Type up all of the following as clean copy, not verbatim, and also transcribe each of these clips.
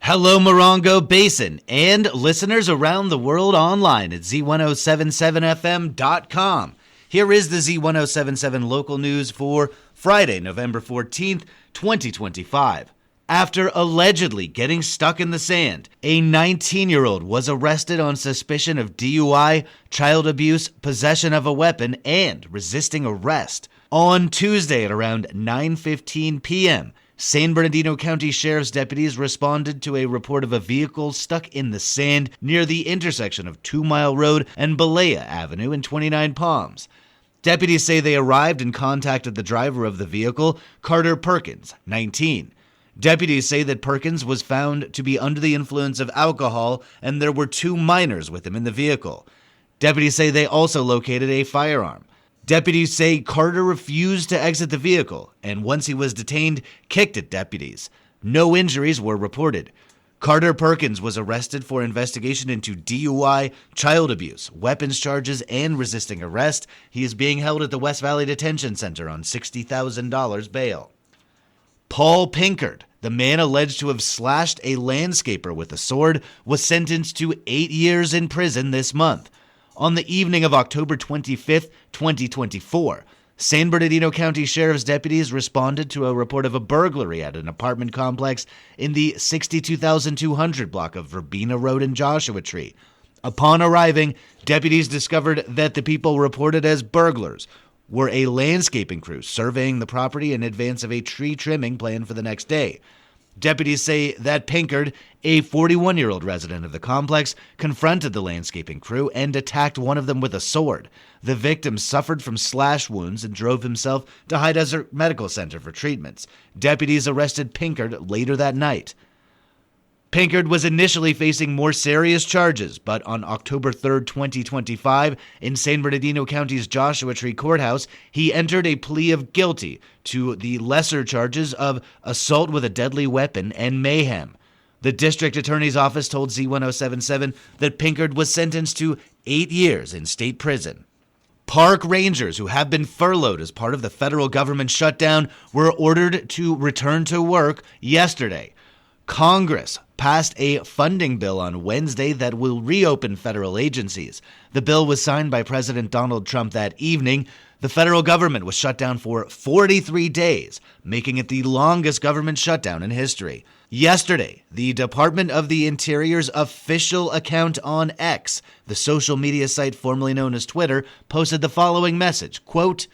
Hello, Morongo Basin, and listeners around the world online at Z107.7 FM.com. Here is the Z107.7 Local News for Friday, November 14th, 2025. After allegedly getting stuck in the sand, a 19-year-old was arrested on suspicion of DUI, child abuse, possession of a weapon, and resisting arrest. On Tuesday at around 9:15 p.m., San Bernardino County Sheriff's deputies responded to a report of a vehicle stuck in the sand near the intersection of 2 Mile Road and Balea Avenue in 29 Palms. Deputies say they arrived and contacted the driver of the vehicle, Carter Perkins, 19. Deputies say that Perkins was found to be under the influence of alcohol and there were 2 minors with him in the vehicle. Deputies say they also located a firearm. Deputies say Carter refused to exit the vehicle and once he was detained, kicked at deputies. No injuries were reported. Carter Perkins was arrested for investigation into DUI, child abuse, weapons charges, and resisting arrest. He is being held at the West Valley Detention Center on $60,000 bail. Paul Pinkard, the man alleged to have slashed a landscaper with a sword, was sentenced to 8 years in prison this month. On the evening of October 25th, 2024, San Bernardino County Sheriff's deputies responded to a report of a burglary at an apartment complex in the 62,200 block of Verbena Road in Joshua Tree. Upon arriving, deputies discovered that the people reported as burglars were a landscaping crew surveying the property in advance of a tree trimming planned for the next day. Deputies say that Pinkard, a 41-year-old resident of the complex, confronted the landscaping crew and attacked one of them with a sword. The victim suffered from slash wounds and drove himself to High Desert Medical Center for treatments. Deputies arrested Pinkard later that night. Pinkard was initially facing more serious charges, but on October 3rd, 2025, in San Bernardino County's Joshua Tree Courthouse, he entered a plea of guilty to the lesser charges of assault with a deadly weapon and mayhem. The district attorney's office told Z107.7 that Pinkard was sentenced to 8 years in state prison. Park rangers who have been furloughed as part of the federal government shutdown were ordered to return to work yesterday. Congress passed a funding bill on Wednesday that will reopen federal agencies. The bill was signed by President Donald Trump that evening. The federal government was shut down for 43 days, making it the longest government shutdown in history. Yesterday, the Department of the Interior's official account on X, the social media site formerly known as Twitter, posted the following message, quote,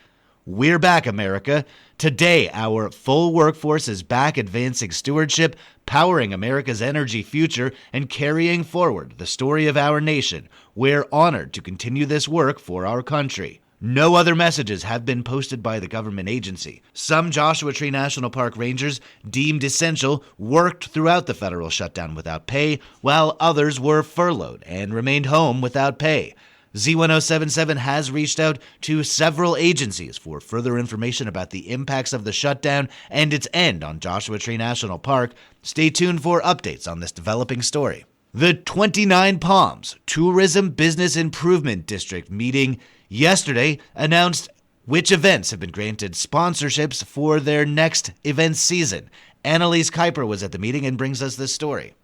"We're back, America. Today, our full workforce is back advancing stewardship, powering America's energy future, and carrying forward the story of our nation. We're honored to continue this work for our country." No other messages have been posted by the government agency. Some Joshua Tree National Park rangers deemed essential worked throughout the federal shutdown without pay, while others were furloughed and remained home without pay. Z107.7 has reached out to several agencies for further information about the impacts of the shutdown and its end on Joshua Tree National Park. Stay tuned for updates on this developing story. The 29 Palms Tourism Business Improvement District meeting yesterday announced which events have been granted sponsorships for their next event season. Annalise Kuiper was at the meeting and brings us this story.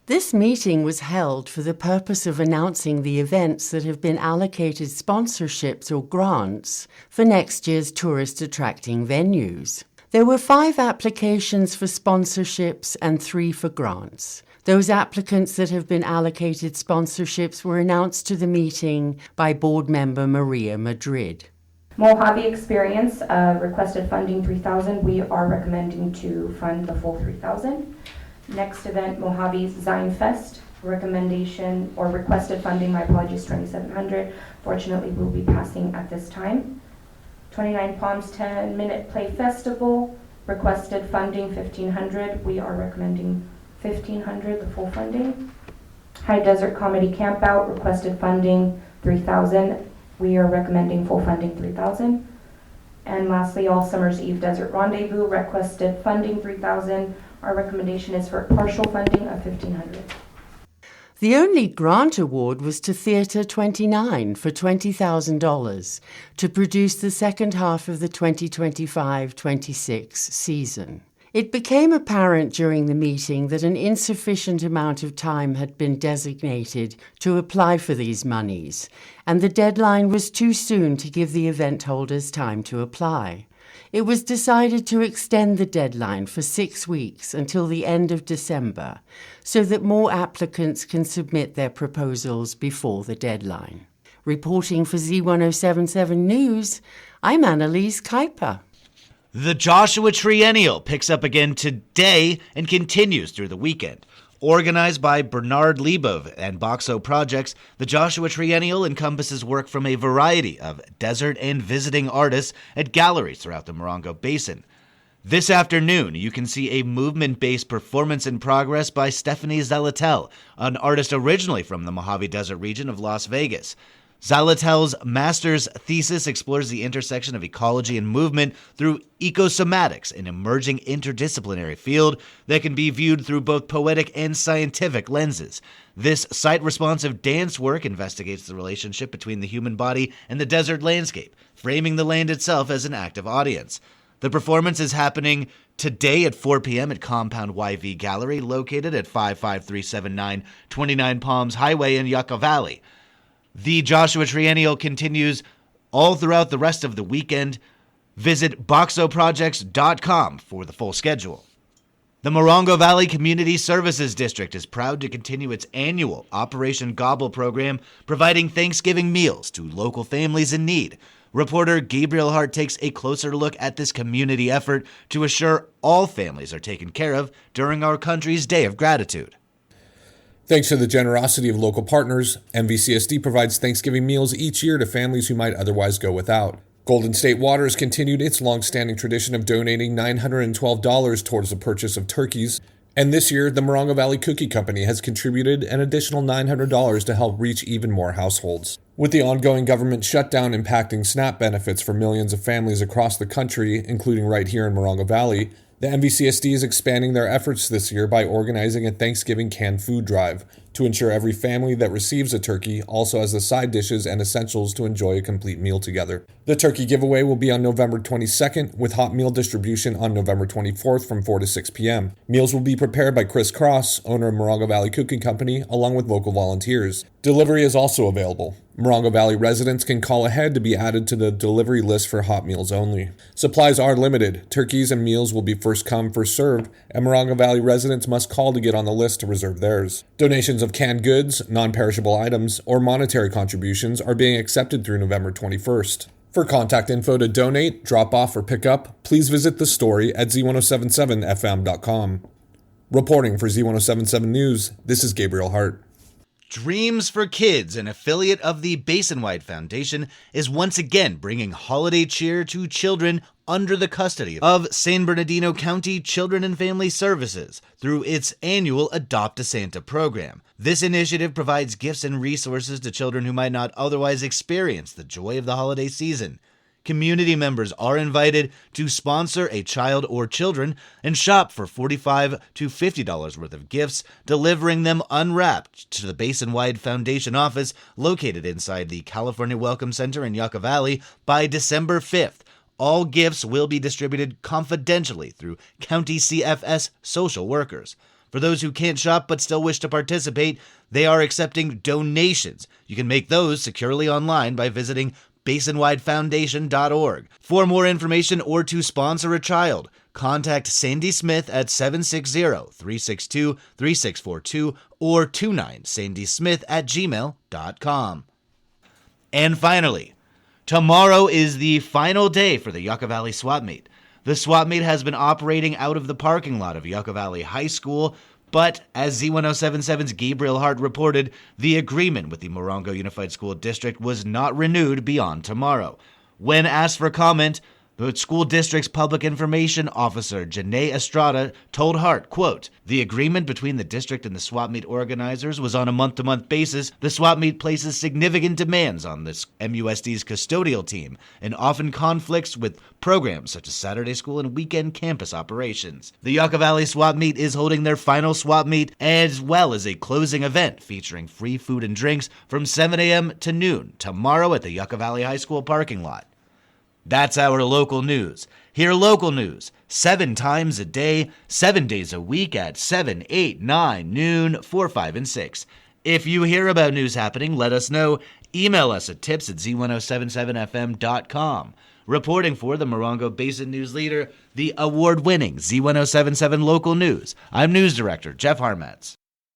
This meeting was held for the purpose of announcing the events that have been allocated sponsorships or grants for next year's tourist-attracting venues. There were 5 applications for sponsorships and 3 for grants. Those applicants that have been allocated sponsorships were announced to the meeting by board member Maria Madrid. Mojave Experience requested funding $3,000. We are recommending to fund the full $3,000. Next event, Mojave's Zionfest, recommendation or requested funding, my apologies, $2,700. Fortunately, we'll be passing at this time. 29 Palms 10-Minute Play Festival, requested funding $1,500. We are recommending $1,500, the full funding. High Desert Comedy Campout, requested funding $3,000. We are recommending full funding $3,000. And lastly, All Summer's Eve Desert Rendezvous, requested funding $3,000. Our recommendation is for partial funding of $1,500. The only grant award was to Theatre 29 for $20,000 to produce the second half of the 2025-26 season. It became apparent during the meeting that an insufficient amount of time had been designated to apply for these monies, and the deadline was too soon to give the event holders time to apply. It was decided to extend the deadline for 6 weeks until the end of December, so that more applicants can submit their proposals before the deadline. Reporting for Z107.7 News, I'm Annalise Kuiper. The Joshua Triennial picks up again today and continues through the weekend. Organized by Bernard Lebov and Boxo Projects, the Joshua Triennial encompasses work from a variety of desert and visiting artists at galleries throughout the Morongo Basin. This afternoon, you can see a movement-based performance in progress by Stephanie Zalatel, an artist originally from the Mojave Desert region of Las Vegas. Zalatel's master's thesis explores the intersection of ecology and movement through ecosomatics, an emerging interdisciplinary field that can be viewed through both poetic and scientific lenses. This site-responsive dance work investigates the relationship between the human body and the desert landscape, framing the land itself as an active audience. The performance is happening today at 4 p.m. at Compound YV Gallery, located at 55379 29 Palms Highway in Yucca Valley. The Joshua Triennial continues all throughout the rest of the weekend. Visit boxoprojects.com for the full schedule. The Morongo Valley Community Services District is proud to continue its annual Operation Gobble program, providing Thanksgiving meals to local families in need. Reporter Gabriel Hart takes a closer look at this community effort to assure all families are taken care of during our country's Day of Gratitude. Thanks to the generosity of local partners, MVCSD provides Thanksgiving meals each year to families who might otherwise go without. Golden State Water has continued its long-standing tradition of donating $912 towards the purchase of turkeys, and this year, the Morongo Valley Cookie Company has contributed an additional $900 to help reach even more households. With the ongoing government shutdown impacting SNAP benefits for millions of families across the country, including right here in Morongo Valley, the MVCSD is expanding their efforts this year by organizing a Thanksgiving canned food drive to ensure every family that receives a turkey also has the side dishes and essentials to enjoy a complete meal together. The turkey giveaway will be on November 22nd, with hot meal distribution on November 24th from 4 to 6 p.m. Meals will be prepared by Chris Cross, owner of Morongo Valley Cooking Company, along with local volunteers. Delivery is also available. Morongo Valley residents can call ahead to be added to the delivery list for hot meals only. Supplies are limited. Turkeys and meals will be first come, first served, and Morongo Valley residents must call to get on the list to reserve theirs. Donations of canned goods, non-perishable items, or monetary contributions are being accepted through November 21st. For contact info to donate, drop off, or pick up, please visit the story at Z107.7fm.com. Reporting for Z107.7 News, this is Gabriel Hart. Dreams for Kids, an affiliate of the Basin-Wide Foundation, is once again bringing holiday cheer to children under the custody of San Bernardino County Children and Family Services through its annual Adopt a Santa program. This initiative provides gifts and resources to children who might not otherwise experience the joy of the holiday season. Community members are invited to sponsor a child or children and shop for $45 to $50 worth of gifts, delivering them unwrapped to the Basin-Wide Foundation office located inside the California Welcome Center in Yucca Valley by December 5th. All gifts will be distributed confidentially through County CFS social workers. For those who can't shop but still wish to participate, they are accepting donations. You can make those securely online by visiting basinwidefoundation.org. For more information or to sponsor a child, contact Sandy Smith at 760-362-3642 or 29sandysmith@gmail.com. And finally, tomorrow is the final day for the Yucca Valley Swap Meet. The Swap Meet has been operating out of the parking lot of Yucca Valley High School, but as Z107.7's Gabriel Hart reported, the agreement with the Morongo Unified School District was not renewed beyond tomorrow. When asked for comment, the school district's public information officer, Janae Estrada, told Hart, quote, "The agreement between the district and the swap meet organizers was on a month-to-month basis. The swap meet places significant demands on this MUSD's custodial team and often conflicts with programs such as Saturday school and weekend campus operations. The Yucca Valley Swap Meet is holding their final swap meet as well as a closing event featuring free food and drinks from 7 a.m. to noon tomorrow at the Yucca Valley High School parking lot." That's our local news. Hear local news 7 times a day, 7 days a week at 7, 8, 9, noon, 4, 5, and 6. If you hear about news happening, let us know. Email us at tips@z1077fm.com. Reporting for the Morongo Basin News Leader, the award-winning Z107.7 Local News, I'm News Director Jeff Harmetz.